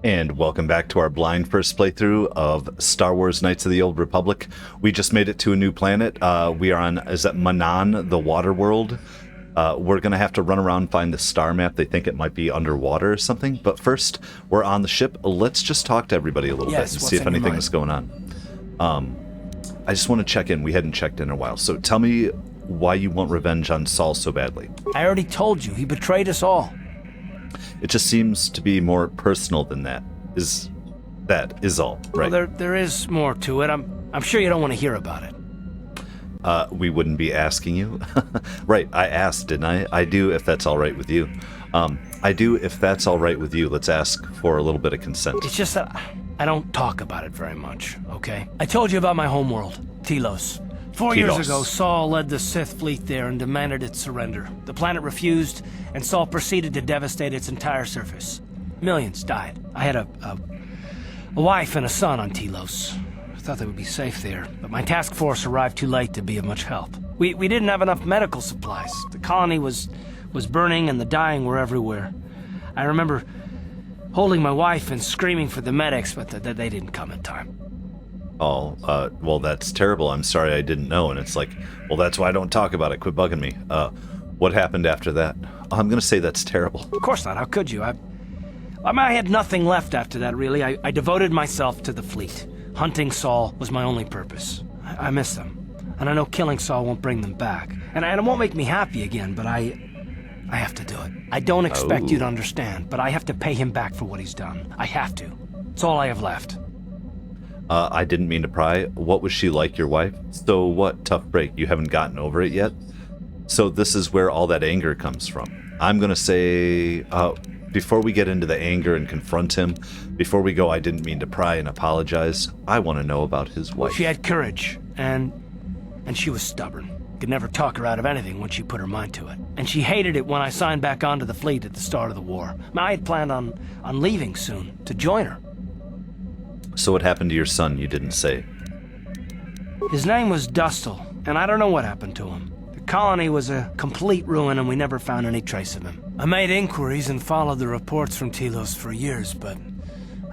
And welcome back to our blind first playthrough of Star Wars Knights of the Old Republic. We just made it to a new planet. We are on, is that Manaan, the water world? We're going to have to run around and find the star map. They think it might be underwater or something. But first, we're on the ship. Let's just talk to everybody a little bit and see if anything's going on. I just want to check in. We hadn't checked in a while. So tell me why you want revenge on Saul so badly. I already told you. He betrayed us all. It just seems to be more personal than that. That is all, right? Well, there is more to it. I'm sure you don't want to hear about it. We wouldn't be asking you. Right, I asked, didn't I? I do, if that's all right with you. I do, if that's all right with you. Let's ask for a little bit of consent. It's just that I don't talk about it very much, okay? I told you about my homeworld, Telos. 4 years ago, Saul led the Sith fleet there and demanded its surrender. The planet refused, and Saul proceeded to devastate its entire surface. Millions died. I had a wife and a son on Telos. I thought they would be safe there, but my task force arrived too late to be of much help. We didn't have enough medical supplies. The colony was burning and the dying were everywhere. I remember holding my wife and screaming for the medics, but they didn't come in time. Oh, well, that's terrible. I'm sorry I didn't know. And it's like, well, that's why I don't talk about it. Quit bugging me. What happened after that? I'm going to say that's terrible. Of course not. How could you? I had nothing left after that, really. I devoted myself to the fleet. Hunting Saul was my only purpose. I miss them. And I know killing Saul won't bring them back. And it won't make me happy again, but I have to do it. I don't expect you to understand, but I have to pay him back for what he's done. I have to. It's all I have left. I didn't mean to pry. What was she like, your wife? So what? Tough break. You haven't gotten over it yet? So this is where all that anger comes from. I'm going to say, before we get into the anger and confront him, before we go, I didn't mean to pry and apologize. I want to know about his wife. She had courage, and she was stubborn. Could never talk her out of anything once she put her mind to it. And she hated it when I signed back onto the fleet at the start of the war. I had planned on leaving soon to join her. So what happened to your son you didn't say? His name was Dustil, and I don't know what happened to him. The colony was a complete ruin and we never found any trace of him. I made inquiries and followed the reports from Telos for years, but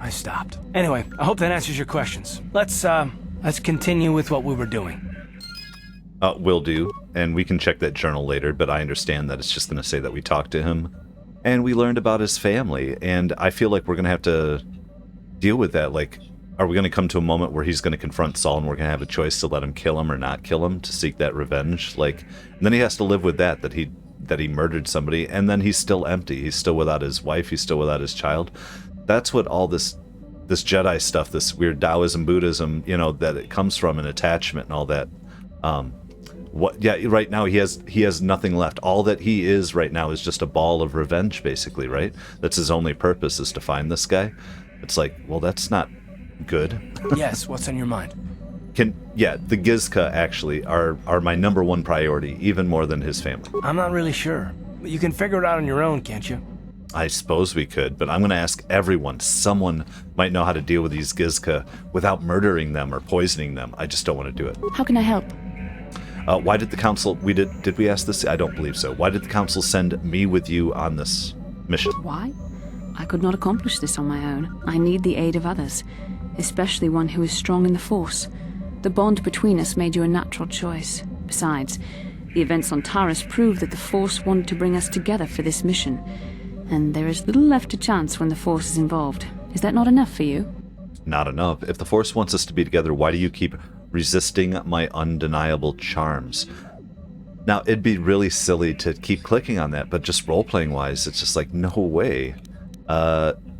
I stopped. Anyway, I hope that answers your questions. Let's continue with what we were doing. Will do, and we can check that journal later, but I understand that it's just going to say that we talked to him, and we learned about his family, and I feel like we're going to have to deal with that. Like, are we going to come to a moment where he's going to confront Saul and we're going to have a choice to let him kill him or not kill him to seek that revenge? Like, and then he has to live with that he murdered somebody, and then he's still empty. He's still without his wife. He's still without his child. That's what all this Jedi stuff, this weird Taoism, Buddhism, that it comes from, an attachment and all that. Right now he has nothing left. All that he is right now is just a ball of revenge, basically, right? That's his only purpose, is to find this guy. It's like, well, that's not good. Yes, what's on your mind? The Gizka actually are my number one priority, even more than his family. I'm not really sure, but you can figure it out on your own, can't you? I suppose we could, but I'm going to ask everyone. Someone might know how to deal with these Gizka without murdering them or poisoning them. I just don't want to do it. How can I help? Why did the council... Did we ask this? I don't believe so. Why did the council send me with you on this mission? Why? I could not accomplish this on my own. I need the aid of others, especially one who is strong in the Force. The bond between us made you a natural choice. Besides, the events on Taris prove that the Force wanted to bring us together for this mission, and there is little left to chance when the Force is involved. Is that not enough for you? Not enough. If the Force wants us to be together, why do you keep resisting my undeniable charms? Now, it'd be really silly to keep clicking on that, but just role-playing wise, it's just like, no way.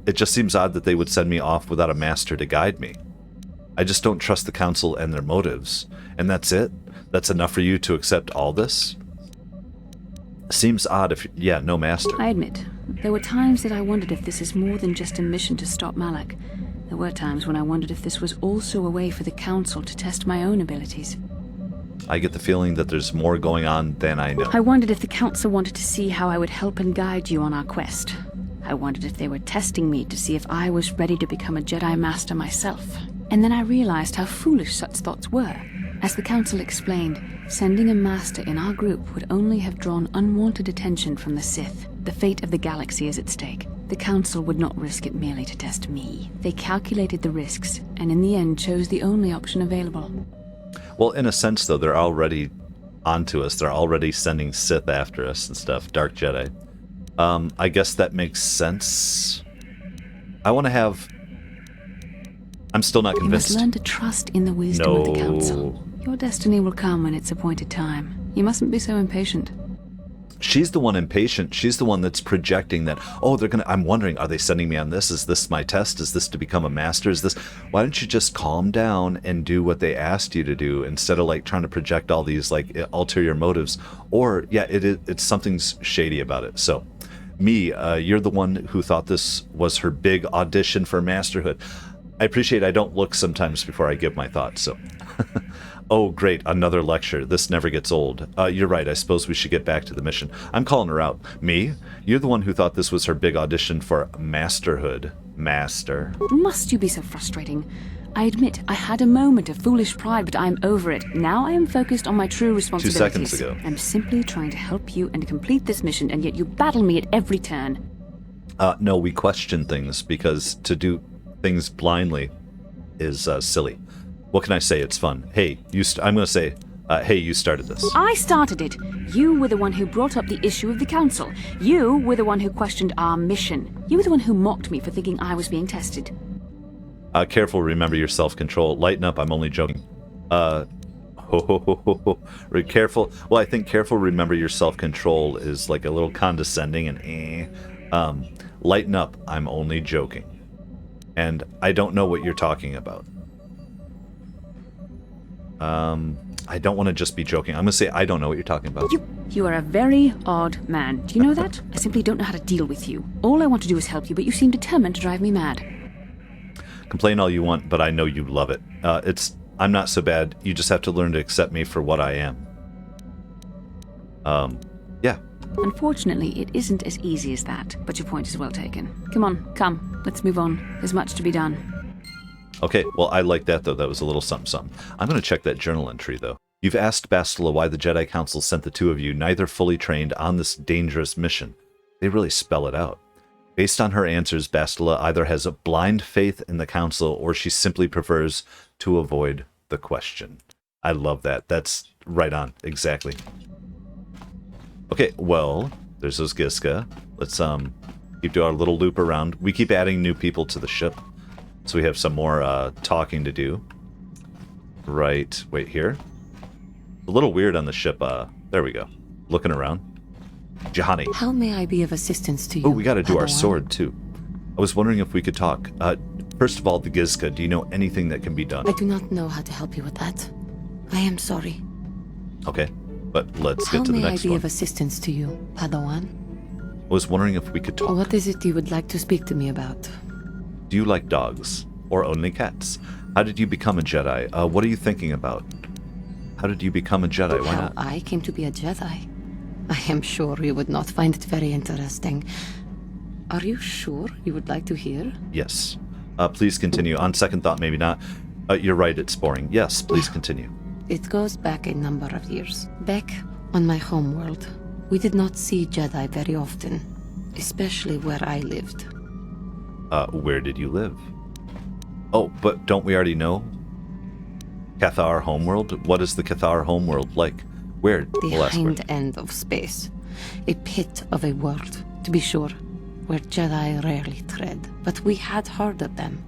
It just seems odd that they would send me off without a master to guide me. I just don't trust the council and their motives. And that's it? That's enough for you to accept all this? Seems odd if... Yeah, no master. I admit, there were times that I wondered if this is more than just a mission to stop Malak. There were times when I wondered if this was also a way for the council to test my own abilities. I get the feeling that there's more going on than I know. I wondered if the council wanted to see how I would help and guide you on our quest. I wondered if they were testing me to see if I was ready to become a Jedi Master myself. And then I realized how foolish such thoughts were. As the council explained, sending a master in our group would only have drawn unwanted attention from the Sith. The fate of the galaxy is at stake. The Council would not risk it merely to test me. They calculated the risks, and in the end chose the only option available. Well, in a sense, though, they're already onto us. They're already sending Sith after us and stuff. Dark Jedi. I guess that makes sense. I want to have... I'm still not convinced. You must learn to trust in the wisdom of the Council. Your destiny will come when its appointed time. You mustn't be so impatient. She's the one impatient. She's the one that's projecting that, oh, they're gonna... I'm wondering, are they sending me on this? Is this my test? Is this to become a master? Is this... Why don't you just calm down and do what they asked you to do instead of, like, trying to project all these, like, ulterior motives? Or, yeah, it's something's shady about it. So, me, you're the one who thought this was her big audition for masterhood. I appreciate I don't look sometimes before I give my thoughts, so... Oh, great, another lecture. This never gets old. You're right, I suppose we should get back to the mission. I'm calling her out. Me? You're the one who thought this was her big audition for masterhood. Master. Must you be so frustrating? I admit, I had a moment of foolish pride, but I'm over it. Now I am focused on my true responsibilities. 2 seconds ago. I'm simply trying to help you and complete this mission, and yet you battle me at every turn. No, we question things, because to do things blindly is silly. What can I say? It's fun. Hey, I'm going to say, hey, you started this. I started it. You were the one who brought up the issue of the Council. You were the one who questioned our mission. You were the one who mocked me for thinking I was being tested. Careful, remember your self-control. Lighten up, I'm only joking. Careful. Well, I think careful, remember your self-control is like a little condescending and lighten up, I'm only joking. And I don't know what you're talking about. I don't want to just be joking. I'm going to say I don't know what you're talking about. You are a very odd man. Do you know that? I simply don't know how to deal with you. All I want to do is help you, but you seem determined to drive me mad. Complain all you want, but I know you love it. I'm not so bad. You just have to learn to accept me for what I am. Yeah. Unfortunately, it isn't as easy as that, but your point is well taken. Come. Let's move on. There's much to be done. Okay, well, I like that, though. That was a little something. I'm going to check that journal entry, though. You've asked Bastila why the Jedi Council sent the two of you, neither fully trained, on this dangerous mission. They really spell it out. Based on her answers, Bastila either has a blind faith in the Council, or she simply prefers to avoid the question. I love that. That's right on. Exactly. Okay, well, there's those Giska. Let's keep doing our little loop around. We keep adding new people to the ship. So we have some more talking to do. Right, wait here. A little weird on the ship. There we go. Looking around. Juhani. How may I be of assistance to you? Oh, we got to do our Padawan? sword too. I was wondering if we could talk. First of all, the Gizka. Do you know anything that can be done? I do not know how to help you with that. I am sorry. Okay, but let's get to the next How may I be one. of assistance to you, Padawan? I was wondering if we could talk. What is it you would like to speak to me about? Do you like dogs? Or only cats? How did you become a Jedi? What are you thinking about? How did you become a Jedi? Why How not? I came to be a Jedi? I am sure you would not find it very interesting. Are you sure you would like to hear? Yes. Please continue. On second thought, maybe not. You're right, it's boring. Yes, please continue. It goes back a number of years. Back on my homeworld, we did not see Jedi very often, especially where I lived. Where did you live? Oh, but don't we already know? KOTOR homeworld? What is the KOTOR homeworld like? Where? The hind end of space. A pit of a world, to be sure, where Jedi rarely tread. But we had heard of them.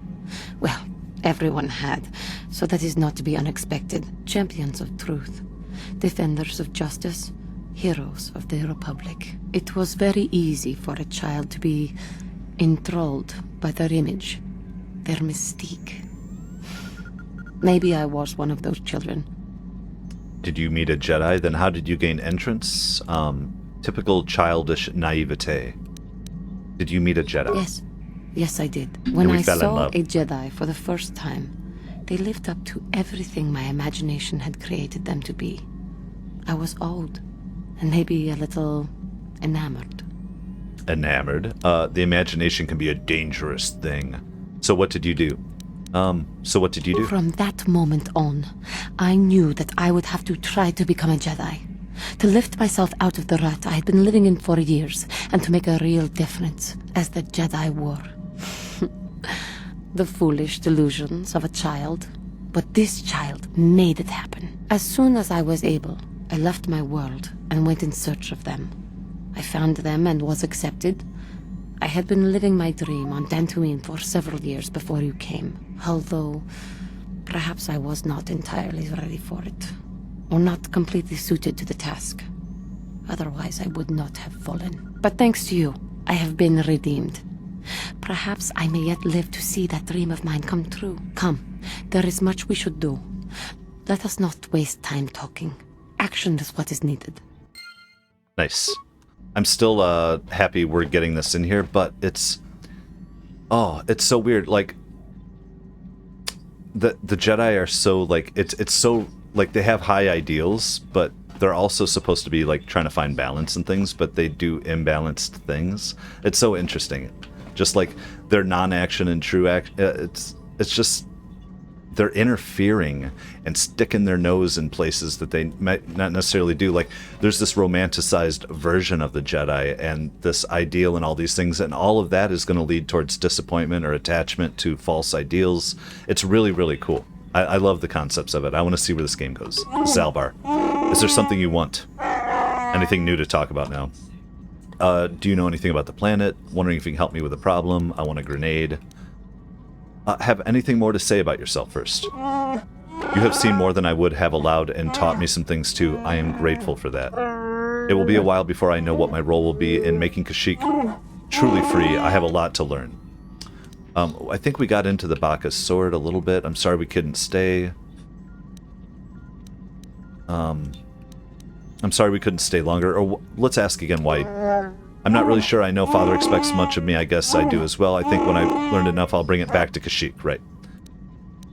Well, everyone had, so that is not to be unexpected. Champions of truth, defenders of justice, heroes of the Republic. It was very easy for a child to be enthralled by their image, their mystique. Maybe I was one of those children. Did you meet a Jedi? Then how did you gain entrance? Typical childish naivete. Did you meet a Jedi? Yes, I did. When we I fell in saw love. a Jedi for the first time, they lived up to everything my imagination had created them to be. I was awed, and maybe a little enamored. Enamored? The imagination can be a dangerous thing. So what did you do? From that moment on, I knew that I would have to try to become a Jedi. To lift myself out of the rut I had been living in for years, and to make a real difference. as the Jedi were. The foolish delusions of a child. But this child made it happen. As soon as I was able, I left my world and went in search of them. I found them and was accepted. I had been living my dream on Dantooine for several years before you came, although perhaps I was not entirely ready for it, or not completely suited to the task. Otherwise, I would not have fallen. But thanks to you, I have been redeemed. Perhaps I may yet live to see that dream of mine come true. Come. There is much we should do. Let us not waste time talking. Action is what is needed. Nice. I'm still happy we're getting this in here, but it's so weird. Like the Jedi are so like it's so like they have high ideals, but they're also supposed to be like trying to find balance and things, but they do imbalanced things. It's so interesting. Just like their non-action and true action. It's just they're interfering and sticking their nose in places that they might not necessarily do. Like, there's this romanticized version of the Jedi and this ideal and all these things, and all of that is going to lead towards disappointment or attachment to false ideals. It's really, really cool. I love the concepts of it. I want to see where this game goes. Zalbar, is there something you want? Anything new to talk about now? Do you know anything about the planet? Wondering if you can help me with a problem. I want a grenade. Have anything more to say about yourself first? You have seen more than I would have allowed and taught me some things too. I am grateful for that. It will be a while before I know what my role will be in making Kashyyyk truly free. I have a lot to learn. I think we got into the Bacchus sword a little bit. I'm sorry we couldn't stay. I'm sorry we couldn't stay longer. Or let's ask again why. I'm not really sure I know Father expects much of me. I guess I do as well. I think when I've learned enough, I'll bring it back to Kashyyyk. Right.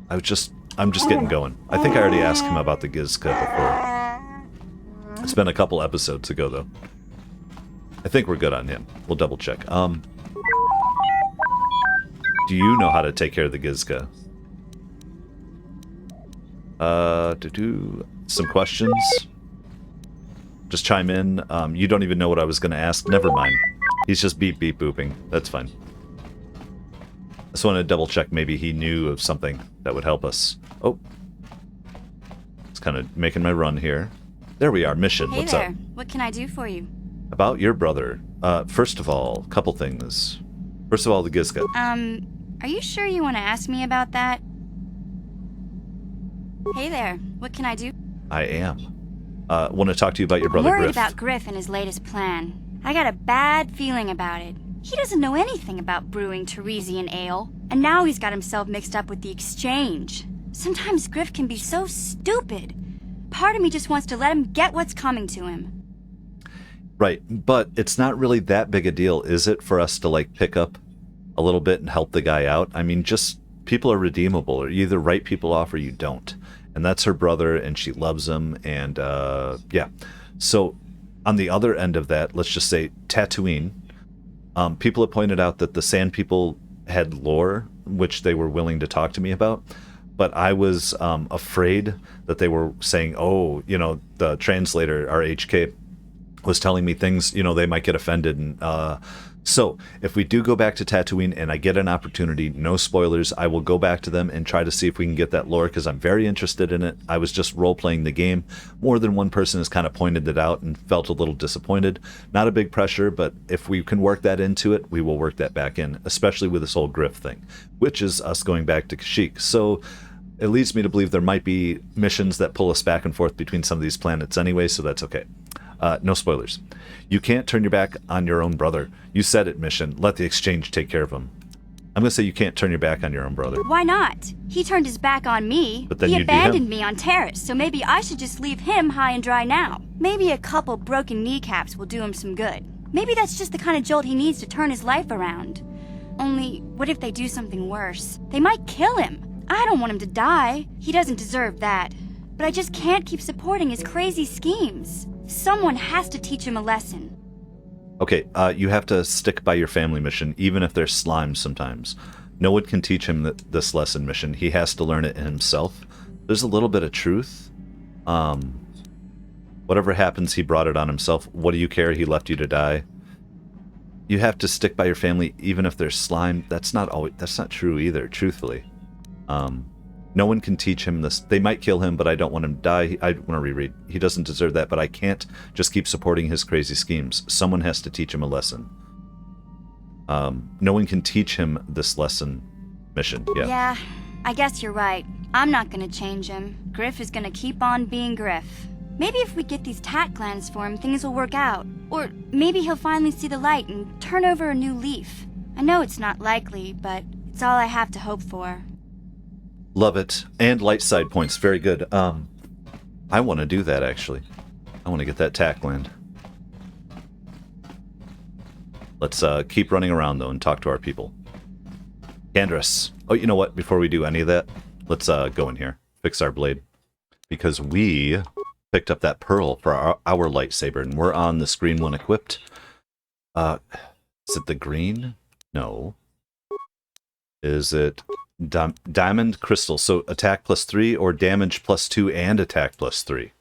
I'm just getting going. I think I already asked him about the Gizka before. It's been a couple episodes ago, though. I think we're good on him. We'll double check. Do you know how to take care of the Gizka? Some questions? Just chime in. You don't even know what I was going to ask. Never mind. He's just beep beep booping. That's fine. I just wanted to double check maybe he knew of something that would help us. Oh. It's kind of making my run here. There we are. Mission. Hey What's there. up? What can I do for you? About your brother. First of all, couple things. First of all, the Gizka. Are you sure you want to ask me about that? Hey there. What can I do? I am. Want to talk to you about your I'm brother worried Griff. about Griff and his latest plan. I got a bad feeling about it. He doesn't know anything about brewing Teresian ale, and now he's got himself mixed up with the exchange. Sometimes Griff can be so stupid. Part of me just wants to let him get what's coming to him. Right, but it's not really that big a deal, is it, for us to, like, pick up a little bit and help the guy out? I mean, just, people are redeemable, or you either write people off or you don't. And that's her brother, and she loves him, and, yeah. So, on the other end of that, let's just say Tatooine. People have pointed out that the Sand People had lore, which they were willing to talk to me about, but I was afraid that they were saying, oh, you know, the translator, our HK, was telling me things, you know, they might get offended. And so if we do go back to Tatooine and I get an opportunity, no spoilers, I will go back to them and try to see if we can get that lore, because I'm very interested in it. I was just role-playing the game. More than one person has kind of pointed it out and felt a little disappointed. Not a big pressure, but if we can work that into it, we will work that back in, especially with this whole Griff thing, which is us going back to Kashyyyk. So it leads me to believe there might be missions that pull us back and forth between some of these planets anyway, so that's okay. No spoilers. You can't turn your back on your own brother. You said it, Mission. Let the exchange take care of him. I'm going to say you can't turn your back on your own brother. Why not? He turned his back on me. But then he you'd be him. abandoned me on Terrace, so maybe I should just leave him high and dry now. Maybe a couple broken kneecaps will do him some good. Maybe that's just the kind of jolt he needs to turn his life around. Only, what if they do something worse? They might kill him. I don't want him to die. He doesn't deserve that. But I just can't keep supporting his crazy schemes. Someone has to teach him a lesson. Okay, you have to stick by your family, Mission, even if they're slimes sometimes. No one can teach him this lesson, Mission. He has to learn it himself. There's a little bit of truth. Whatever happens, he brought it on himself. What do you care? He left you to die. you have to stick by your family even if they're slime. That's not true either, truthfully. No one can teach him this. They might kill him, but I don't want him to die. I want to reread. He doesn't deserve that, but I can't just keep supporting his crazy schemes. Someone has to teach him a lesson. No one can teach him this lesson. Mission, yeah. Yeah, I guess you're right. I'm not gonna change him. Griff is gonna keep on being Griff. Maybe if we get these tack glands for him, things will work out. Or maybe he'll finally see the light and turn over a new leaf. I know it's not likely, but it's all I have to hope for. Love it. And light side points. Very good. I want to do that, actually. I want to get that tack gland. Let's keep running around, though, and talk to our people. Canderous. Oh, you know what? Before we do any of that, let's go in here. Fix our blade. Because we picked up that pearl for our lightsaber, and we're on the green one equipped. Is it the green? No. Is it diamond crystal? So attack +3 or damage +2 and attack +3.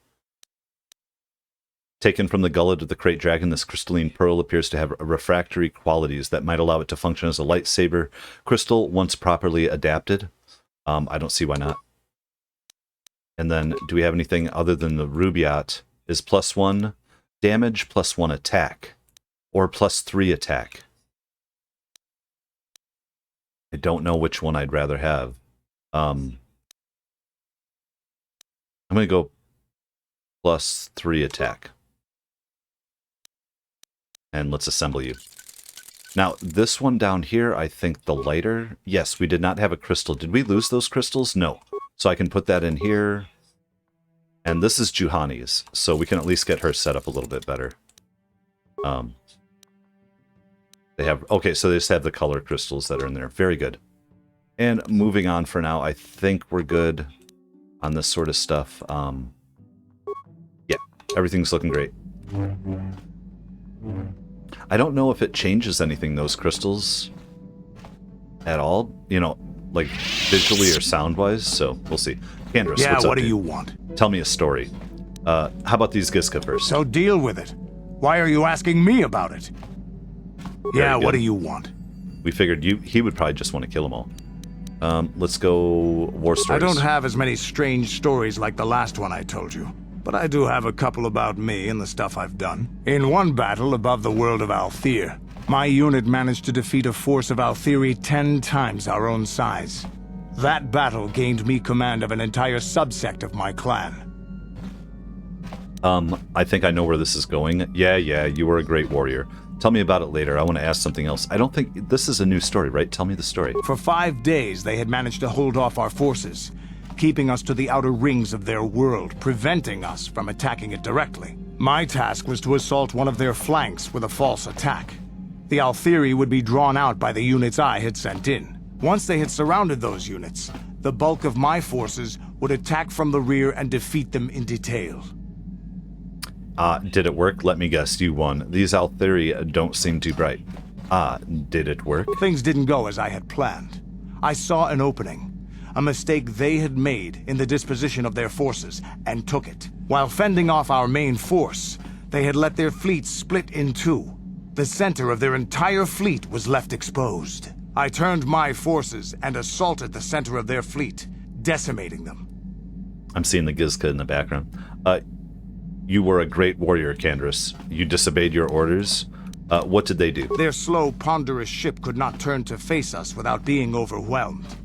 Taken from the gullet of the Krayt Dragon, this crystalline pearl appears to have refractory qualities that might allow it to function as a lightsaber crystal once properly adapted. I don't see why not. And then, do we have anything other than the rubiat? Is +1 damage, +1 attack, or +3 attack? I don't know which one I'd rather have. I'm going to go +3 attack. And let's assemble you. Now, this one down here, I think the lighter... Yes, we did not have a crystal. Did we lose those crystals? No. So I can put that in here. And this is Juhani's, so we can at least get her set up a little bit better. They have... Okay, so they just have the color crystals that are in there. Very good. And moving on for now, I think we're good on this sort of stuff. Yeah, everything's looking great. I don't know if it changes anything, those crystals, at all. You know, like visually or sound-wise, so we'll see. Canderous, yeah, what's up, what do dude? you want? Tell me a story. How about these Giska first? So deal with it. Why are you asking me about it? Yeah, what do you want? We figured he would probably just want to kill them all. Let's go war stories. I don't have as many strange stories like the last one I told you, but I do have a couple about me and the stuff I've done. In one battle above the world of Althir, my unit managed to defeat a force of Althiri 10 times our own size. That battle gained me command of an entire subsect of my clan. I think I know where this is going. Yeah, you were a great warrior. Tell me about it later. I want to ask something else. I don't think... This is a new story, right? Tell me the story. For 5 days, they had managed to hold off our forces, keeping us to the outer rings of their world, preventing us from attacking it directly. My task was to assault one of their flanks with a false attack. The Althiri would be drawn out by the units I had sent in. Once they had surrounded those units, the bulk of my forces would attack from the rear and defeat them in detail. Did it work? Let me guess, you won. These Althiri don't seem too bright. Did it work? Things didn't go as I had planned. I saw an opening, a mistake they had made in the disposition of their forces, and took it. While fending off our main force, they had let their fleet split in two. The center of their entire fleet was left exposed. I turned my forces and assaulted the center of their fleet, decimating them. I'm seeing the Gizka in the background. You were a great warrior, Canderous. You disobeyed your orders. What did they do? Their slow, ponderous ship could not turn to face us without being overwhelmed.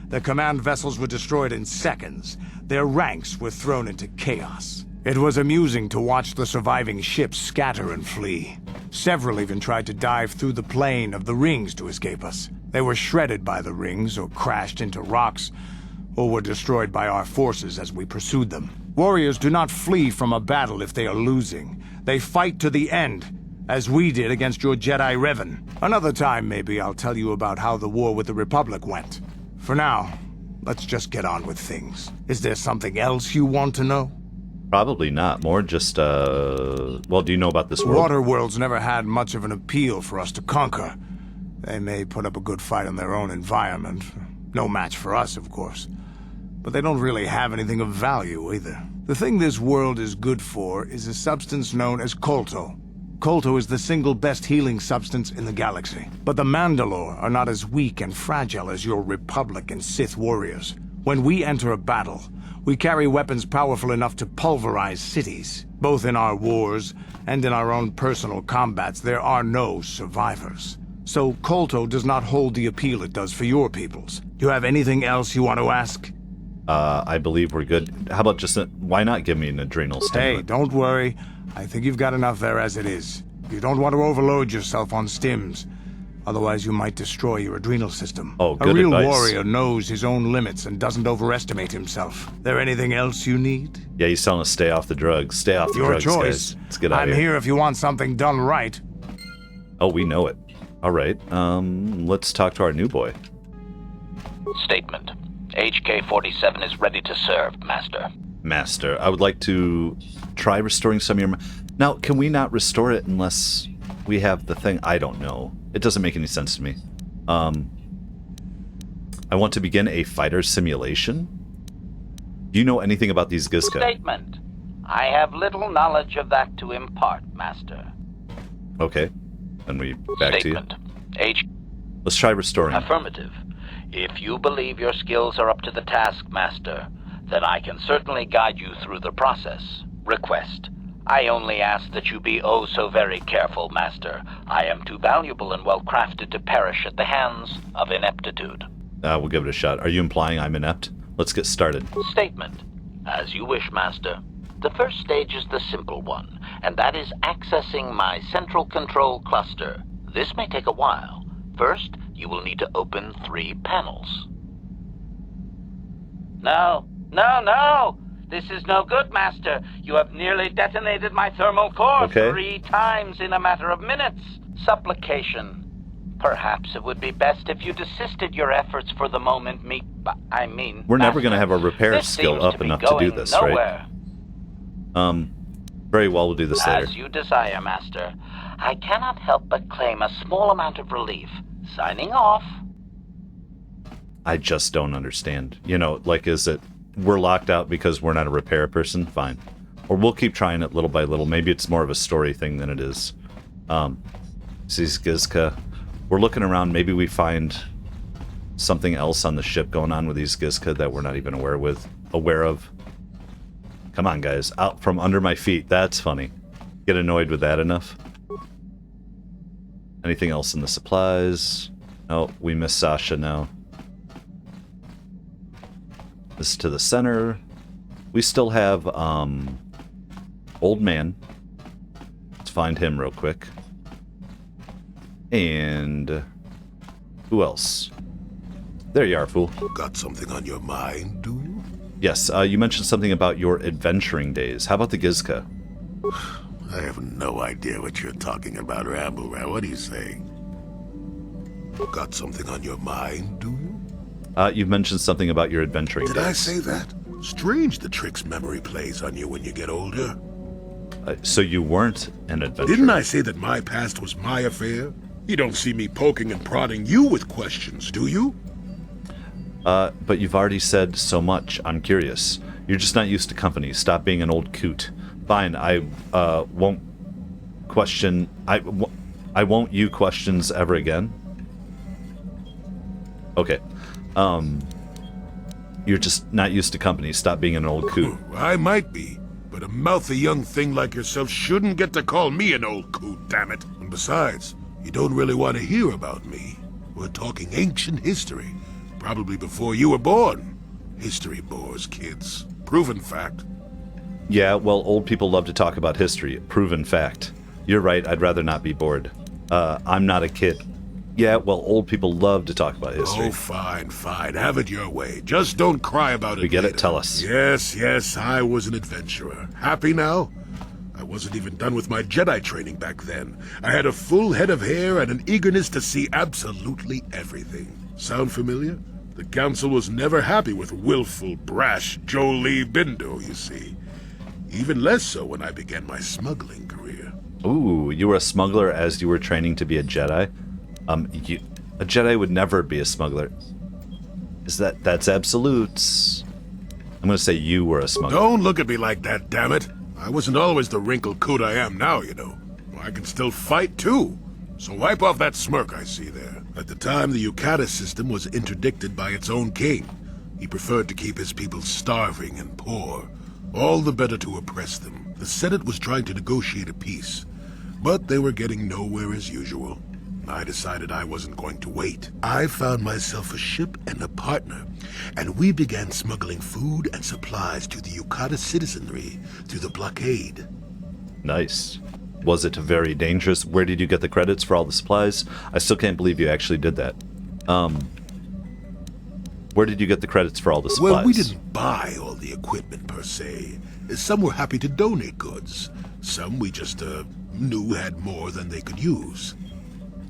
The command vessels were destroyed in seconds. Their ranks were thrown into chaos. It was amusing to watch the surviving ships scatter and flee. Several even tried to dive through the plane of the rings to escape us. They were shredded by the rings, or crashed into rocks, or were destroyed by our forces as we pursued them. Warriors do not flee from a battle if they are losing. They fight to the end, as we did against your Jedi Revan. Another time, maybe, I'll tell you about how the war with the Republic went. For now, let's just get on with things. Is there something else you want to know? Probably not. More just, well, do you know about this world? Water worlds never had much of an appeal for us to conquer. They may put up a good fight in their own environment. No match for us, of course. But they don't really have anything of value, either. The thing this world is good for is a substance known as kolto. KOTOR is the single best healing substance in the galaxy. But the Mandalore are not as weak and fragile as your Republic and Sith warriors. When we enter a battle, we carry weapons powerful enough to pulverize cities. Both in our wars and in our own personal combats, there are no survivors. So KOTOR does not hold the appeal it does for your peoples. Do you have anything else you want to ask? I believe we're good. How about just why not give me an adrenal stimulant? Hey, don't worry. I think you've got enough there as it is. You don't want to overload yourself on stims. Otherwise, you might destroy your adrenal system. Oh, good A real advice. warrior knows his own limits and doesn't overestimate himself. There anything else you need? Yeah, he's telling us stay off the drugs. Stay off the Your drugs, choice. guys. Let's get out I'm of here. here if you want something done right. Oh, we know it. All right. Let's talk to our new boy. Statement. HK-47 is ready to serve, Master. Master, I would like to try restoring some of your... Now, can we not restore it unless we have the thing? I don't know. It doesn't make any sense to me. I want to begin a fighter simulation? Do you know anything about these Gizka? Statement. I have little knowledge of that to impart, Master. Okay. Then we back Statement. to you. Let's try restoring. Affirmative. If you believe your skills are up to the task, Master, then I can certainly guide you through the process. Request. I only ask that you be oh so very careful, Master. I am too valuable and well-crafted to perish at the hands of ineptitude. We'll give it a shot. Are you implying I'm inept? Let's get started. Statement. As you wish, Master. The first stage is the simple one, and that is accessing my central control cluster. This may take a while. First, you will need to open 3 panels. No! This is no good, Master. You have nearly detonated my thermal core 3 times in a matter of minutes. Supplication. Perhaps it would be best if you desisted your efforts for the moment, We're never going to have our repair skill up enough to do this, right? Very well, we'll do this later. As you desire, Master. I cannot help but claim a small amount of relief. Signing off. I just don't understand. You know, like, is it we're locked out because we're not a repair person? Fine. Or we'll keep trying it little by little. Maybe it's more of a story thing than it is. These Gizka. We're looking around. Maybe we find something else on the ship going on with these Gizka that we're not even aware of. Come on, guys. Out from under my feet. That's funny. Get annoyed with that enough? Anything else in the supplies? Oh, we miss Sasha now. This is to the center. We still have, Old Man. Let's find him real quick. And... who else? There you are, fool. Got something on your mind, do you? Yes, you mentioned something about your adventuring days. How about the Gizka? I have no idea what you're talking about, Ramble. What are you saying? Got something on your mind, do you? You mentioned something about your adventuring days. Did I say that? Strange the tricks memory plays on you when you get older. So you weren't an adventurer? Didn't I say that my past was my affair? You don't see me poking and prodding you with questions, do you? But you've already said so much. I'm curious. You're just not used to company. Stop being an old coot. Fine, I won't question... I won't you questions ever again. Okay. You're just not used to company. Stop being an old coot. I might be, but a mouthy young thing like yourself shouldn't get to call me an old coot, damn it. And besides, you don't really want to hear about me. We're talking ancient history. Probably before you were born. History bores kids. Proven fact. Yeah, well, old people love to talk about history. Proven fact. You're right, I'd rather not be bored. I'm not a kid. Yeah, well, old people love to talk about history. Oh, fine, fine. Have it your way. Just don't cry about it We get later. it? Tell us. Yes, I was an adventurer. Happy now? I wasn't even done with my Jedi training back then. I had a full head of hair and an eagerness to see absolutely everything. Sound familiar? The Council was never happy with willful, brash Jolee Bindo, you see. Even less so when I began my smuggling career. Ooh, you were a smuggler as you were training to be a Jedi? A Jedi would never be a smuggler. That's absolutes. I'm gonna say you were a smuggler. Don't look at me like that, damn it. I wasn't always the wrinkled coot I am now, you know. I can still fight too. So wipe off that smirk I see there. At the time, the Yukata system was interdicted by its own king. He preferred to keep his people starving and poor, all the better to oppress them. The Senate was trying to negotiate a peace, but they were getting nowhere as usual. I decided I wasn't going to wait. I found myself a ship and a partner, and we began smuggling food and supplies to the Yukata citizenry through the blockade. Nice. Was it very dangerous? Where did you get the credits for all the supplies? I still can't believe you actually did that. Where did you get the credits for all the supplies? Well, we didn't buy all the equipment per se. Some were happy to donate goods. Some we just knew had more than they could use.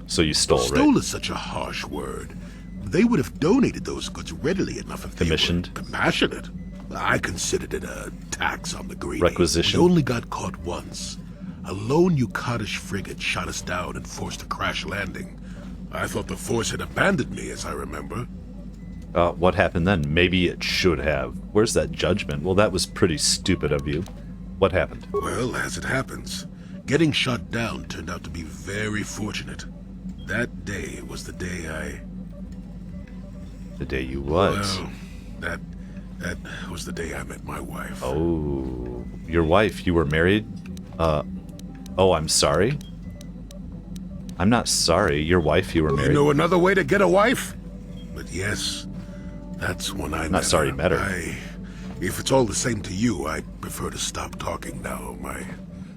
So you stole, right? Stole is such a harsh word. They would have donated those goods readily enough if they Commissioned? were compassionate. I considered it a tax on the greedy. Requisition? We only got caught once. A lone Yukatish frigate shot us down and forced a crash landing. I thought the force had abandoned me, as I remember. What happened then? Maybe it should have. Where's that judgment? Well, that was pretty stupid of you. What happened? Well, as it happens, getting shot down turned out to be very fortunate. That day was the day The day you was. Well, that was the day I met my wife. Oh, your wife, you were married? Oh, I'm sorry? I'm not sorry. Your wife, you were married. You know another way to get a wife? But yes, that's when I met Not sorry you met her. If it's all the same to you, I prefer to stop talking now. My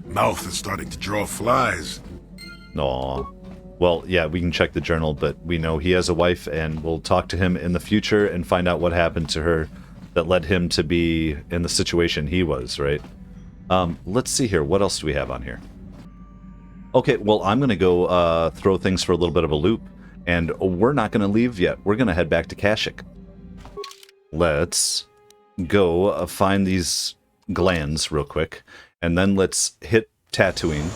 mouth is starting to draw flies. Aw. Well, yeah, we can check the journal, but we know he has a wife, and we'll talk to him in the future and find out what happened to her that led him to be in the situation he was, right? Let's see here. What else do we have on here? Okay, well, I'm going to go throw things for a little bit of a loop, and we're not going to leave yet. We're going to head back to Kashyyyk. Let's go find these glands real quick, and then let's hit Tatooine.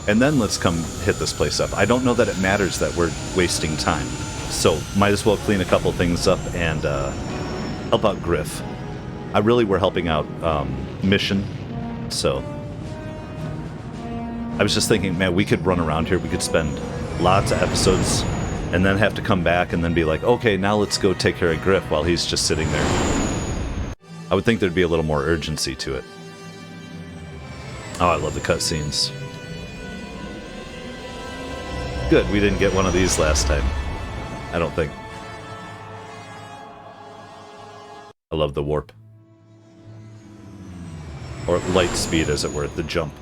And then let's come hit this place up. I don't know that it matters that we're wasting time. So, might as well clean a couple things up and help out Griff. I really were helping out Mission, so... I was just thinking, man, we could run around here. We could spend lots of episodes and then have to come back and then be like, okay, now let's go take care of Griff while he's just sitting there. I would think there'd be a little more urgency to it. Oh, I love the cutscenes. Good, we didn't get one of these last time. I don't think. I love the warp. Or light speed, as it were, the jump.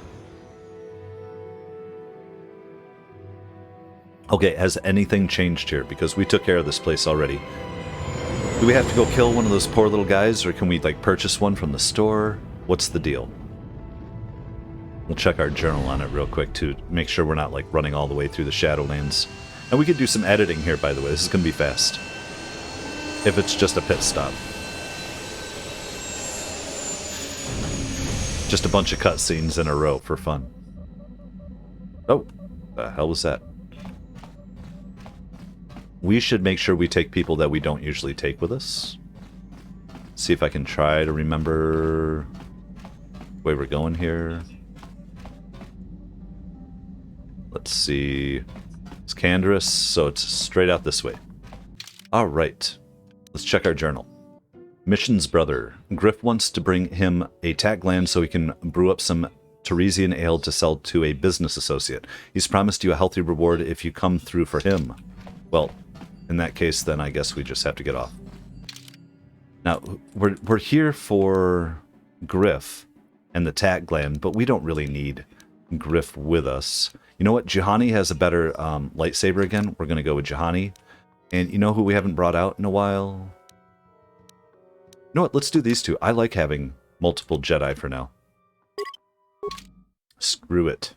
Okay, has anything changed here? Because we took care of this place already. Do we have to go kill one of those poor little guys, or can we, like, purchase one from the store? What's the deal? We'll check our journal on it real quick to make sure we're not like running all the way through the Shadowlands. And we could do some editing here, by the way. This is going to be fast. If it's just a pit stop. Just a bunch of cutscenes in a row for fun. Oh, the hell was that? We should make sure we take people that we don't usually take with us. See if I can try to remember where we're going here. Let's see. It's Canderous, so it's straight out this way. Alright. Let's check our journal. Mission's brother. Griff wants to bring him a tat gland so he can brew up some Teresian ale to sell to a business associate. He's promised you a healthy reward if you come through for him. Well, in that case, then I guess we just have to get off. Now, we're here for Griff and the tat gland, but we don't really need Griff with us. You know what? Juhani has a better lightsaber again. We're going to go with Juhani. And you know who we haven't brought out in a while? You know what? Let's do these two. I like having multiple Jedi for now. Screw it.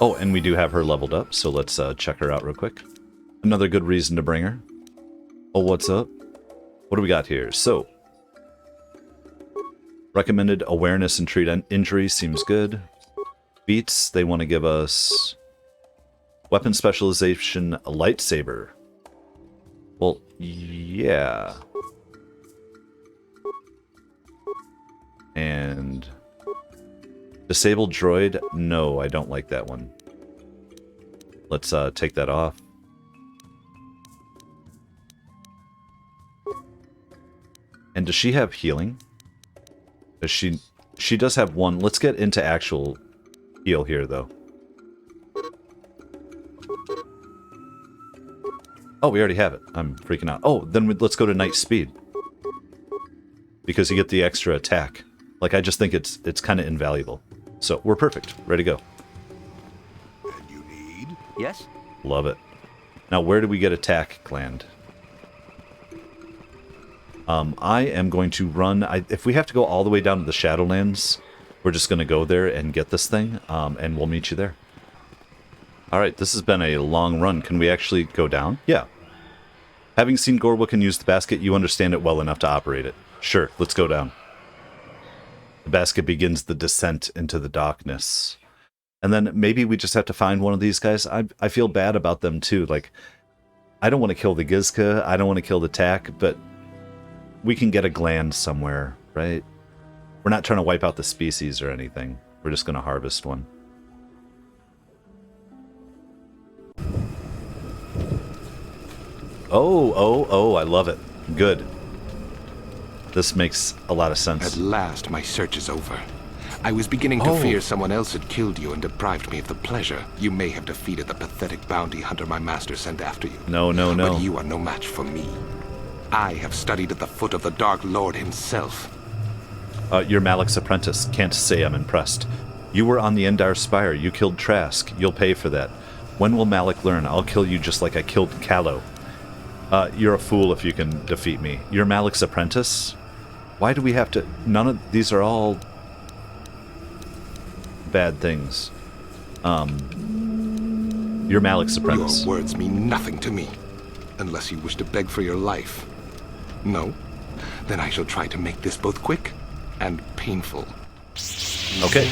Oh, and we do have her leveled up, so let's check her out real quick. Another good reason to bring her. Oh, what's up? What do we got here? So, recommended awareness and treat injury seems good. Beats, they want to give us weapon specialization, a lightsaber. Well, yeah. And Disabled droid? No, I don't like that one. Let's take that off. And does she have healing? Does she does have one. Let's get into actual heal here, though. Oh, we already have it. I'm freaking out. Oh, then let's go to Night Speed. Because you get the extra attack. Like, I just think it's kind of invaluable. So, we're perfect. Ready to go. And you need? Yes? Love it. Now, where do we get attack gland? I am going to run... if we have to go all the way down to the Shadowlands, we're just going to go there and get this thing, and we'll meet you there. Alright, this has been a long run. Can we actually go down? Yeah. Having seen Gorwook and use the basket, you understand it well enough to operate it. Sure, let's go down. The basket begins the descent into the darkness. And then maybe we just have to find one of these guys. I feel bad about them too. Like, I don't want to kill the Gizka, I don't want to kill the Tack, but we can get a gland somewhere, right? We're not trying to wipe out the species or anything. We're just going to harvest one. Oh, I love it. Good. This makes a lot of sense. At last, my search is over. I was beginning to fear someone else had killed you and deprived me of the pleasure. You may have defeated the pathetic bounty hunter my master sent after you. No. But you are no match for me. I have studied at the foot of the Dark Lord himself. You're Malik's apprentice. Can't say I'm impressed. You were on the Endar Spire. You killed Trask. You'll pay for that. When will Malik learn? I'll kill you just like I killed Callow. You're a fool if you can defeat me. You're Malik's apprentice? Why do we have to... None of... These are all... bad things. You're Malik's apprentice. Your words mean nothing to me. Unless you wish to beg for your life. No? Then I shall try to make this both quick and painful. Okay.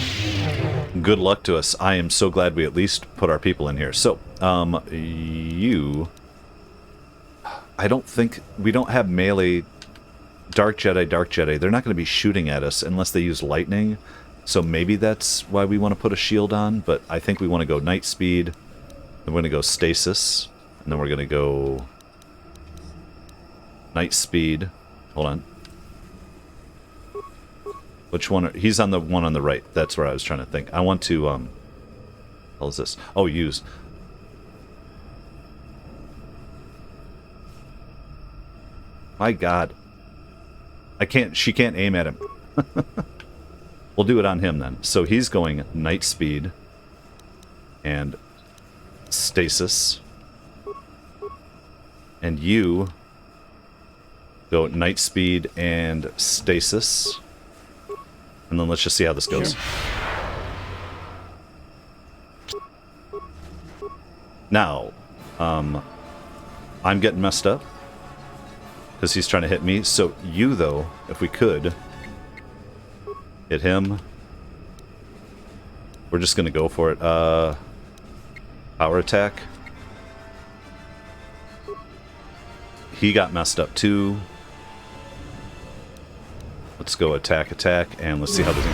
Good luck to us. I am so glad we at least put our people in here. So, you... I don't think... We don't have melee... Dark Jedi. They're not going to be shooting at us unless they use lightning. So maybe that's why we want to put a shield on. But I think we want to go Night Speed. Then we're going to go Stasis. And then we're going to go... Night Speed. Hold on. Which one? He's on the one on the right. That's where I was trying to think. I want to, what is this? Oh, use. My God. I can't, she can't aim at him. We'll do it on him then. So he's going Night Speed. And Stasis. And you go Night Speed and Stasis. And then let's just see how this goes. Now, I'm getting messed up. Because he's trying to hit me. So you, though, if we could, hit him. We're just going to go for it. Power attack. He got messed up, too. Let's go attack, and let's see how this...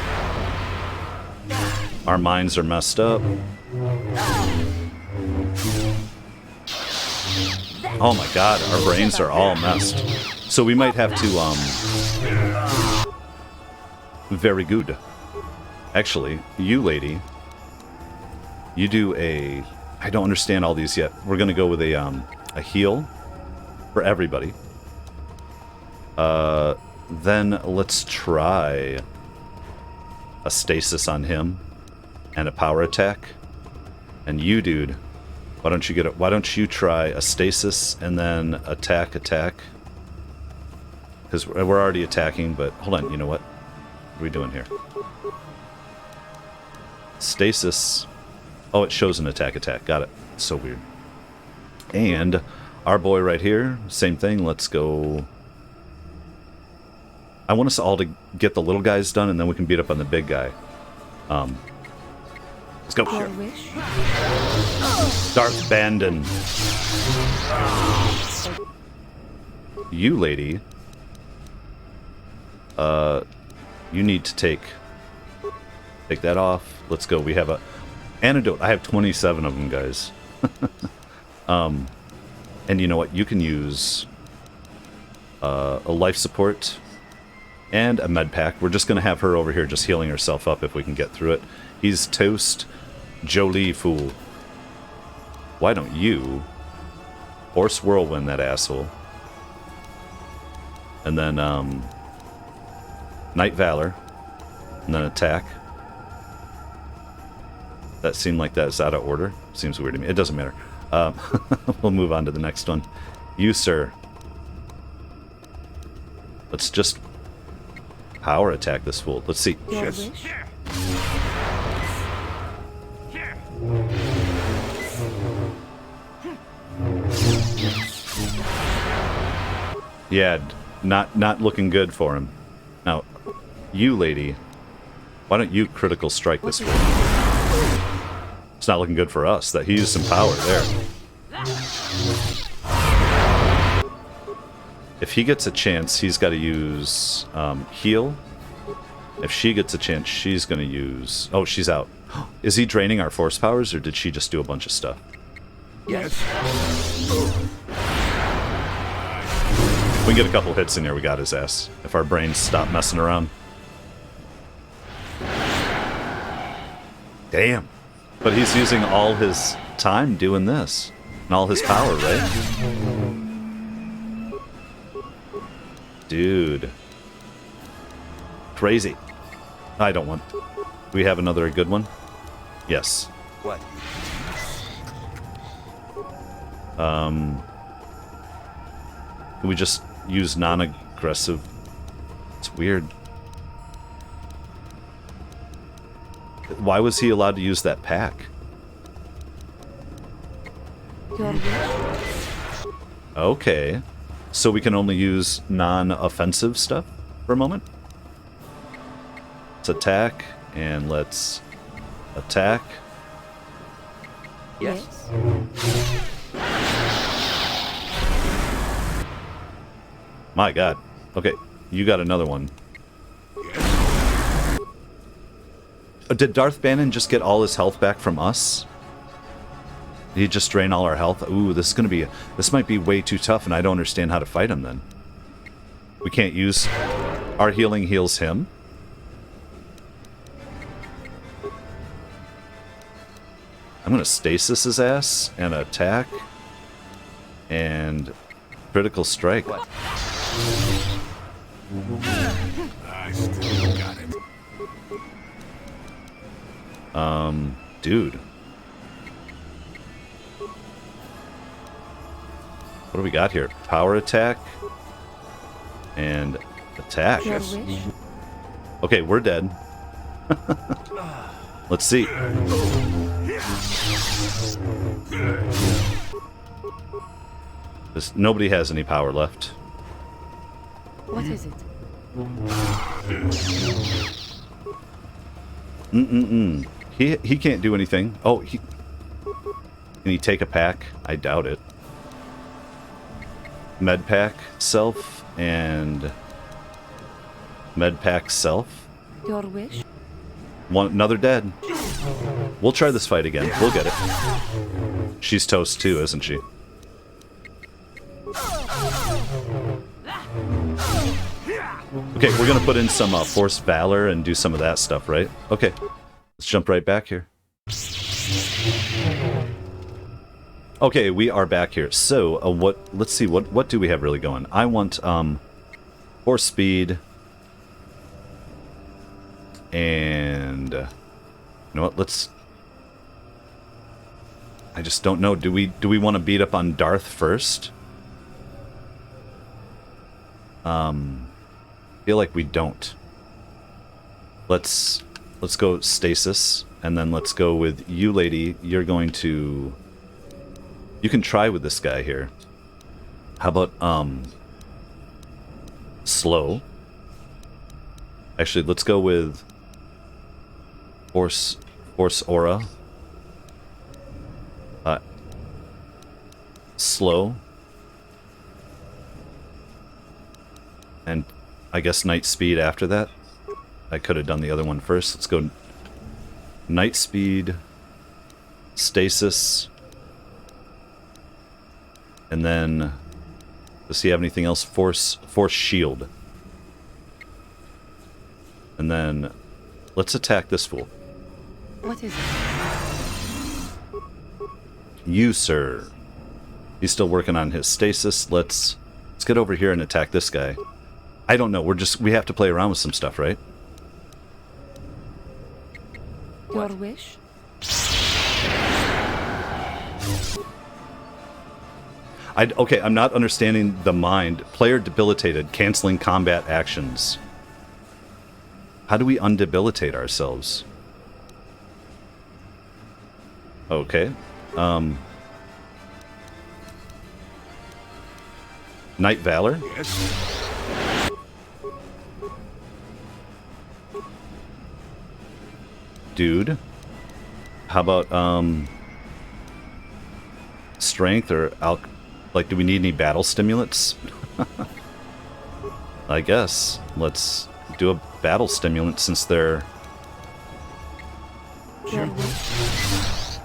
Our minds are messed up. Oh my God, our brains are all messed. So we might have to, Very good. Actually, you lady, you do a... I don't understand all these yet. We're gonna go with a heal for everybody. Then let's try a stasis on him and a power attack. And you, dude, why don't you get it? Why don't you try a stasis and then attack? Because we're already attacking, but hold on. You know what? What are we doing here? Stasis. Oh, it shows an attack. Got it. So weird. And our boy right here, same thing. Let's go. I want us all to get the little guys done, and then we can beat up on the big guy. Let's go. Darth Bandon. You, lady. You need to take Take that off. Let's go. We have a antidote. I have 27 of them, guys. And you know what? You can use a life support and a med pack. We're just going to have her over here just healing herself up if we can get through it. He's toast. Jolee, fool. Why don't you Horse Whirlwind that asshole? And then Night Valor. And then attack. That seemed like that's out of order. Seems weird to me. It doesn't matter. We'll move on to the next one. You, sir. Let's just power attack this fool. Let's see. Yes. Yeah, not looking good for him. Now, you, lady, why don't you critical strike this fool? It's not looking good for us. That he used some power there. If he gets a chance, he's got to use heal. If she gets a chance, she's going to use... Oh, she's out. Is he draining our force powers, or did she just do a bunch of stuff? Yes. We can get a couple hits in here, we got his ass. If our brains stop messing around. Damn. But he's using all his time doing this. And all his power, right? Dude. Crazy. I don't want... Do we have another good one? Yes. What? Can we just use non-aggressive? It's weird. Why was he allowed to use that pack? Okay. So we can only use non-offensive stuff for a moment? Let's attack, and let's attack. Yes. My god. Okay, you got another one. Did Darth Bandon just get all his health back from us? Did he just drain all our health? Ooh, this is gonna be... This might be way too tough, and I don't understand how to fight him then. We can't use... Our healing heals him? I'm gonna stasis his ass, and attack, and critical strike. What? I still got it. Dude. What do we got here? Power attack and attack. Okay, we're dead. Let's see. Nobody has any power left. What is it? He can't do anything. Oh, can he take a pack? I doubt it. Med pack self and med pack self. Your wish? Another dead. We'll try this fight again. We'll get it. She's toast too, isn't she? Okay, we're gonna put in some Force Valor and do some of that stuff, right? Okay, let's jump right back here. Okay, we are back here. So, let's see, what do we have really going? I want, Force Speed, and, you know what, I just don't know, do we want to beat up on Darth first? Feel like we don't. Let's go stasis, and then let's go with you, lady. You're going to... You can try with this guy here. How about, slow? Actually, let's go with Force Aura. Slow. And I guess Night Speed after that. I could have done the other one first. Let's go Night speed, stasis, and then does he have anything else? Force shield. And then let's attack this fool. What is it? You, sir. He's still working on his stasis. Let's get over here and attack this guy. I don't know. We have to play around with some stuff, right? Your wish? Okay, I'm not understanding the mind. Player debilitated, canceling combat actions. How do we undebilitate ourselves? Okay. Night Valor? Yes. Dude. How about, strength or like, do we need any battle stimulants? I guess. Let's do a battle stimulant since they're... Your wish?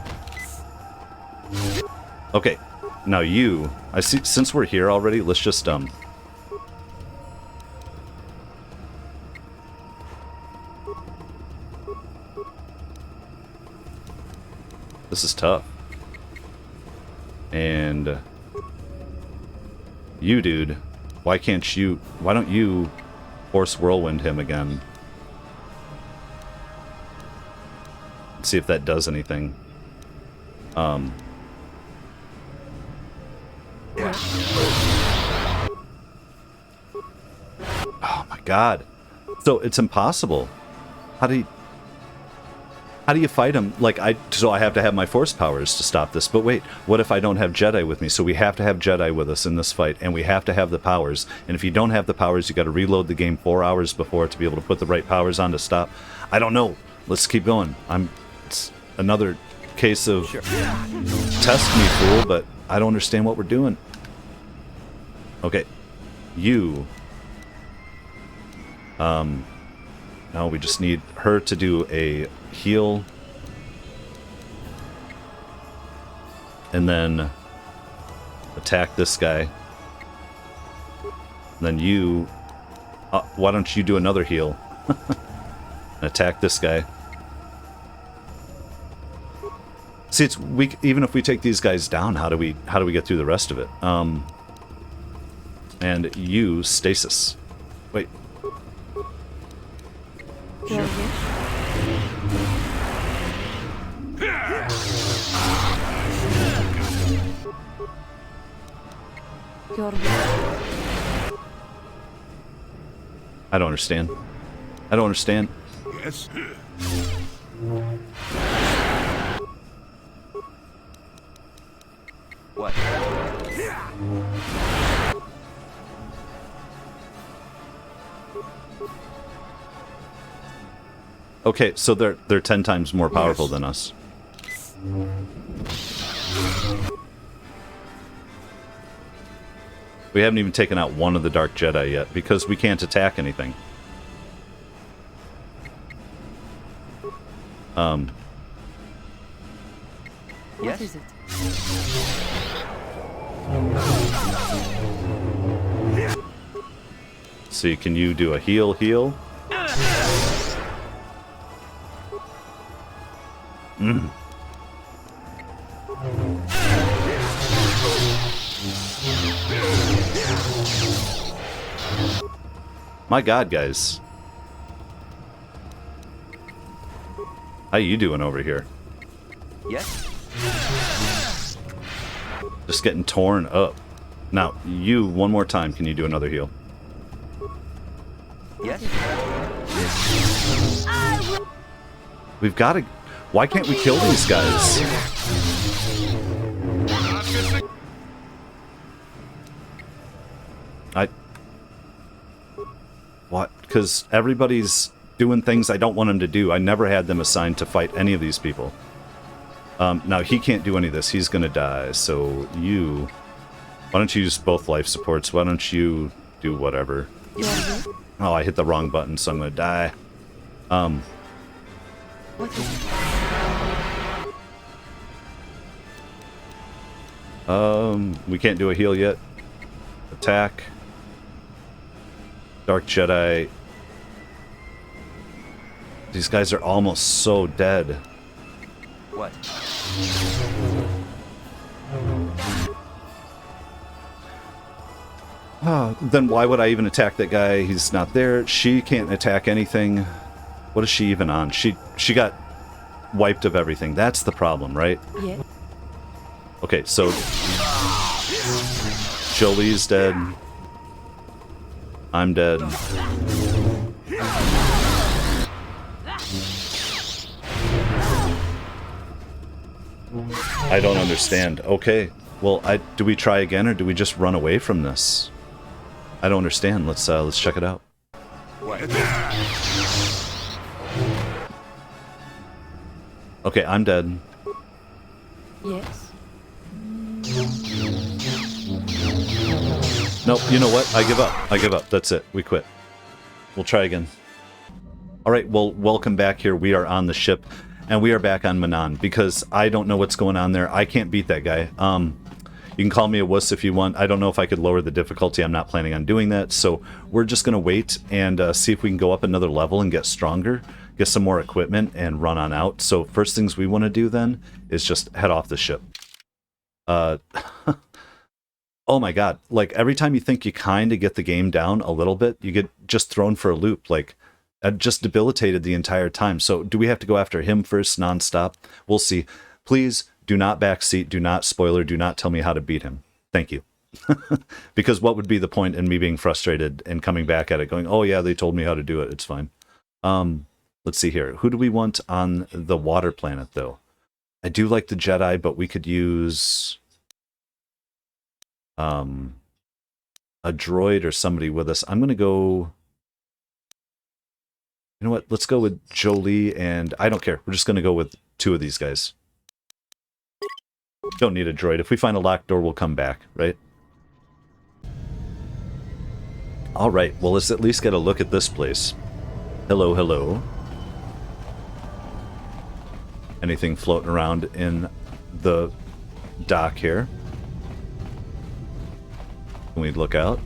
Okay. Now you... I see, since we're here already, let's just, This is tough. And... You, dude. Why don't you Force Whirlwind him again? Let's see if that does anything. Oh my god. So it's impossible. How do you fight him? Like, so I have to have my force powers to stop this. But wait, what if I don't have Jedi with me? So we have to have Jedi with us in this fight, and we have to have the powers. And if you don't have the powers, you got to reload the game 4 hours before to be able to put the right powers on to stop. I don't know. Let's keep going. It's another case of test me, fool, but I don't understand what we're doing. Okay. You. No, we just need her to do a heal. And then attack this guy. And then you... why don't you do another heal? And attack this guy. See, it's weak. Even if we take these guys down, how do we get through the rest of it? And you stasis. Wait. Your wish? Your wish? I don't understand. I don't understand. Yes. What? Okay, so they're 10 times more powerful than us. We haven't even taken out one of the Dark Jedi yet because we can't attack anything. What is it? See, can you do a heal? My god, guys. How you doing over here? Yes? Just getting torn up. Now, you, one more time, can you do another heal? Yes? We've got to... Why can't we kill these guys? What? Because everybody's doing things I don't want them to do. I never had them assigned to fight any of these people. Now, he can't do any of this. He's going to die. So you... Why don't you use both life supports? Why don't you do whatever? Oh, I hit the wrong button, so I'm going to die. What is it? We can't do a heal yet. Attack. Dark Jedi. These guys are almost so dead. What? Then why would I even attack that guy? He's not there. She can't attack anything. What is she even on? She got wiped of everything. That's the problem, right? Yeah. Okay, so Jolee's dead. I'm dead. I don't understand. Okay, well, do we try again or do we just run away from this? I don't understand. Let's check it out. Okay, I'm dead. Yes. Nope, you know what? I give up. I give up. That's it. We quit. We'll try again. Alright, well, welcome back here. We are on the ship, and we are back on Manaan, because I don't know what's going on there. I can't beat that guy. You can call me a wuss if you want. I don't know if I could lower the difficulty. I'm not planning on doing that, so we're just going to wait and see if we can go up another level and get stronger, get some more equipment, and run on out. So first things we want to do then is just head off the ship. Oh my god, like every time you think you kind of get the game down a little bit, you get just thrown for a loop, like just debilitated the entire time. So do we have to go after him first nonstop? We'll see. Please do not backseat, do not spoiler, do not tell me how to beat him. Thank you. Because what would be the point in me being frustrated and coming back at it going, oh yeah, they told me how to do it, it's fine. Let's see here. Who do we want on the water planet though? I do like the Jedi, but we could use a droid or somebody with us. I'm gonna go, you know what, let's go with Jolee, and I don't care, we're just gonna go with two of these guys. Don't need a droid. If we find a locked door, we'll come back, right? Alright, well, let's at least get a look at this place. Hello, hello. Anything floating around in the dock here? Can we look out?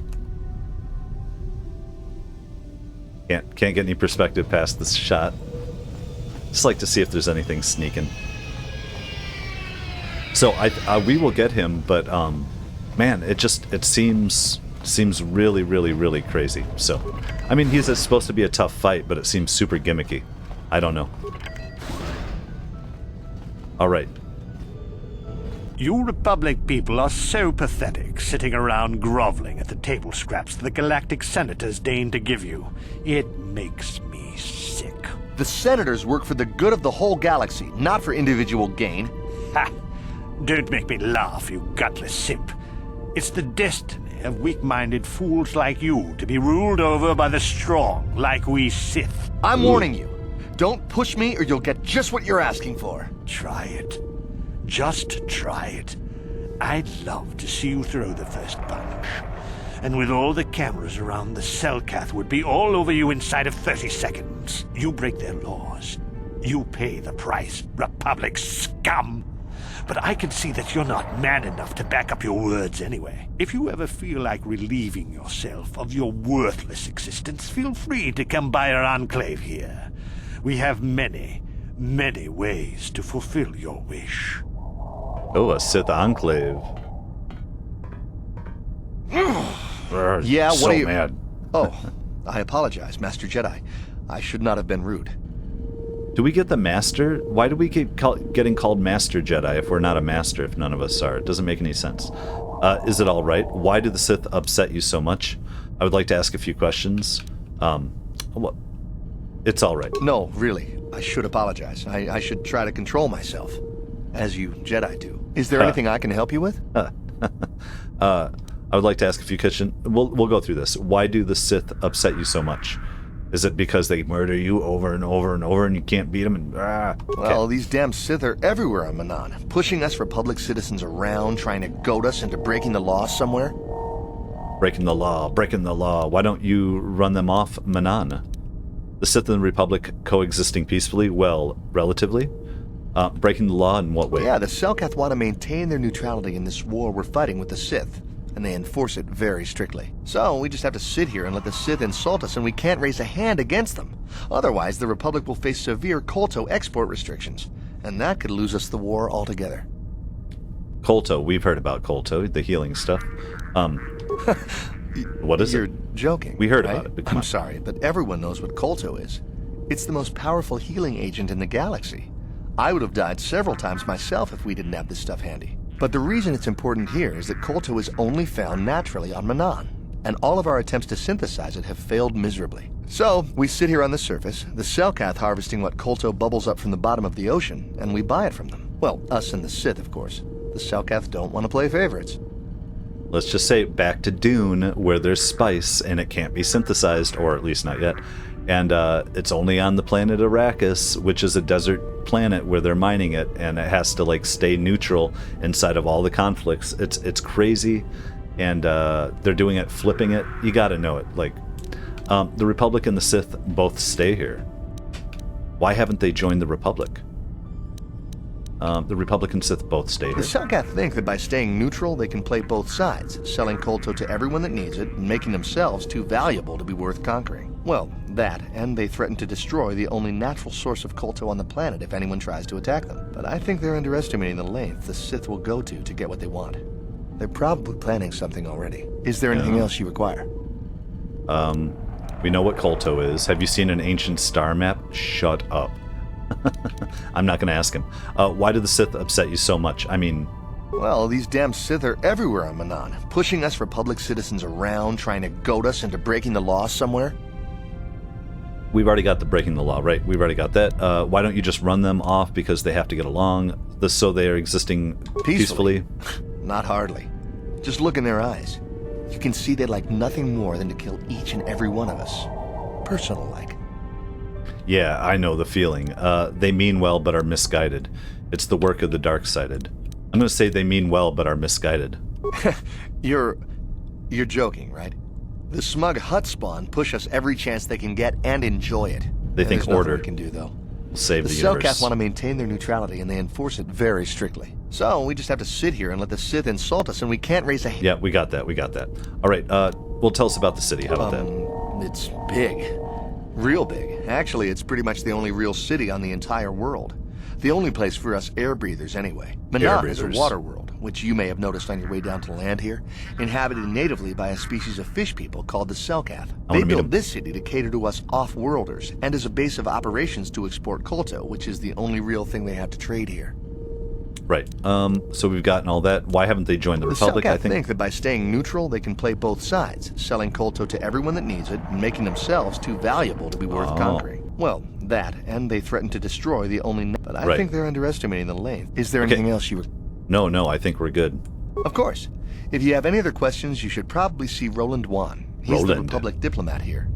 Can't get any perspective past this shot. Just like to see if there's anything sneaking. So we will get him, but man, it seems really, really, really crazy. So, I mean, he's supposed to be a tough fight, but it seems super gimmicky. I don't know. All right. You Republic people are so pathetic, sitting around groveling at the table scraps the galactic senators deign to give you. It makes me sick. The senators work for the good of the whole galaxy, not for individual gain. Ha! Don't make me laugh, you gutless simp. It's the destiny of weak-minded fools like you to be ruled over by the strong, like we Sith. I'm warning you. Don't push me or you'll get just what you're asking for. Try it. Just try it. I'd love to see you throw the first punch. And with all the cameras around, the Selkath would be all over you inside of 30 seconds. You break their laws. You pay the price, Republic scum. But I can see that you're not man enough to back up your words anyway. If you ever feel like relieving yourself of your worthless existence, feel free to come by our enclave here. We have many, many ways to fulfill your wish. Oh, a Sith enclave. Yeah, what so are you... mad. Oh, I apologize, Master Jedi. I should not have been rude. Do we get the Master? Why do we keep getting called Master Jedi if we're not a Master, if none of us are? It doesn't make any sense. Is it alright? Why do the Sith upset you so much? I would like to ask a few questions. Well, it's alright. No, really. I should apologize. I should try to control myself. As you Jedi do. Is there anything I can help you with? I would like to ask a few questions. We'll go through this. Why do the Sith upset you so much? Is it because they murder you over and over and over and you can't beat them? And, Well, these damn Sith are everywhere on Manaan, pushing us Republic citizens around, trying to goad us into breaking the law somewhere. Breaking the law, breaking the law. Why don't you run them off Manaan? The Sith and the Republic coexisting peacefully? Well, relatively. Breaking the law in what way? Yeah, the Selkath want to maintain their neutrality in this war we're fighting with the Sith, and they enforce it very strictly. So we just have to sit here and let the Sith insult us, and we can't raise a hand against them. Otherwise, the Republic will face severe KOTOR export restrictions, and that could lose us the war altogether. KOTOR, we've heard about KOTOR, the healing stuff. What is You're it? joking. We heard right? about it, but come I'm on. sorry, but everyone knows what KOTOR is. It's the most powerful healing agent in the galaxy. I would have died several times myself if we didn't have this stuff handy. But the reason it's important here is that KOTOR is only found naturally on Manaan, and all of our attempts to synthesize it have failed miserably. So, we sit here on the surface, the Selkath harvesting what KOTOR bubbles up from the bottom of the ocean, and we buy it from them. Well, us and the Sith, of course. The Selkath don't want to play favorites. Let's just say back to Dune, where there's spice and it can't be synthesized, or at least not yet. And it's only on the planet Arrakis, which is a desert planet where they're mining it, and it has to like stay neutral inside of all the conflicts. It's crazy, and they're doing it, flipping it. You got to know it. Like the Republic and the Sith both stay here. Why haven't they joined the Republic? The Republic and Sith both stay The here. Selkath think that by staying neutral, they can play both sides, selling KOTOR to everyone that needs it, and making themselves too valuable to be worth conquering. Well, that, and they threaten to destroy the only natural source of KOTOR on the planet if anyone tries to attack them. But I think they're underestimating the length the Sith will go to get what they want. They're probably planning something already. Is there anything else you require? We know what KOTOR is. Have you seen an ancient star map? Shut up. I'm not going to ask him. Why do the Sith upset you so much? I mean... Well, these damn Sith are everywhere on Manaan, pushing us Republic citizens around, trying to goad us into breaking the law somewhere. We've already got the breaking the law, right? We've already got that. Why don't you just run them off because they have to get along, so they are existing peacefully? Not hardly. Just look in their eyes. You can see they'd like nothing more than to kill each and every one of us. Personal-like. Yeah, I know the feeling. They mean well but are misguided. It's the work of the dark-sided. I'm going to say they mean well but are misguided. You're joking, right? The smug Hutt spawn push us every chance they can get and enjoy it. They think There's nothing order we can do, though. will save the The universe. Selkath want to maintain their neutrality, and they enforce it very strictly. So we just have to sit here and let the Sith insult us, and we can't raise a hand. Yeah, we got that. We got that. All right. Well, tell us about the city. How about that? It's big. Real big. Actually, it's pretty much the only real city on the entire world. The only place for us air breathers, anyway. Manaan is a water world, which you may have noticed on your way down to land here, inhabited natively by a species of fish people called the Selkath. They built this city to cater to us off-worlders, and as a base of operations to export KOTOR, which is the only real thing they have to trade here. Right. So we've gotten all that. Why haven't they joined the Republic? Selkath I think that by staying neutral, they can play both sides, selling KOTOR to everyone that needs it, and making themselves too valuable to be worth conquering. Well, that, and they threaten to destroy the only... But I think they're underestimating the length. Is there anything else you... No, I think we're good. Of course. If you have any other questions, you should probably see Roland Wan. He's the Republic diplomat here.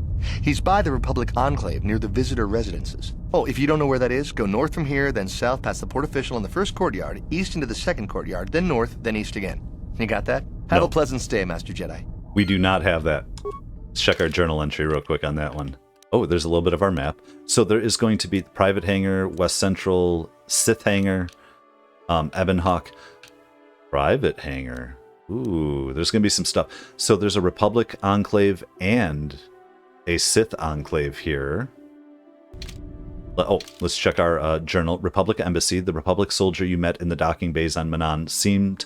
He's by the Republic Enclave near the visitor residences. Oh, if you don't know where that is, go north from here, then south past the port official in the first courtyard, east into the second courtyard, then north, then east again. You got that? Have a pleasant stay, Master Jedi. We do not have that. Let's check our journal entry real quick on that one. Oh, there's a little bit of our map. So there is going to be the private hangar, West Central, Sith hangar, Ebonhawk, private hangar. Ooh, there's going to be some stuff. So there's a Republic Enclave and a Sith Enclave here. Oh, let's check our journal. Republic Embassy. The Republic soldier you met in the docking bays on Manaan seemed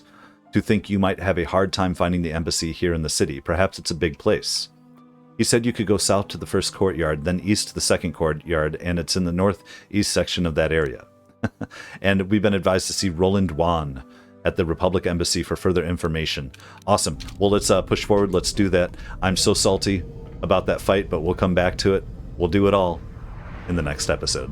to think you might have a hard time finding the embassy here in the city. Perhaps it's a big place. He said you could go south to the first courtyard, then east to the second courtyard, and it's in the northeast section of that area. And we've been advised to see Roland Wan at the Republic Embassy for further information. Awesome. Well, let's push forward. Let's do that. I'm so salty about that fight, but we'll come back to it. We'll do it all in the next episode.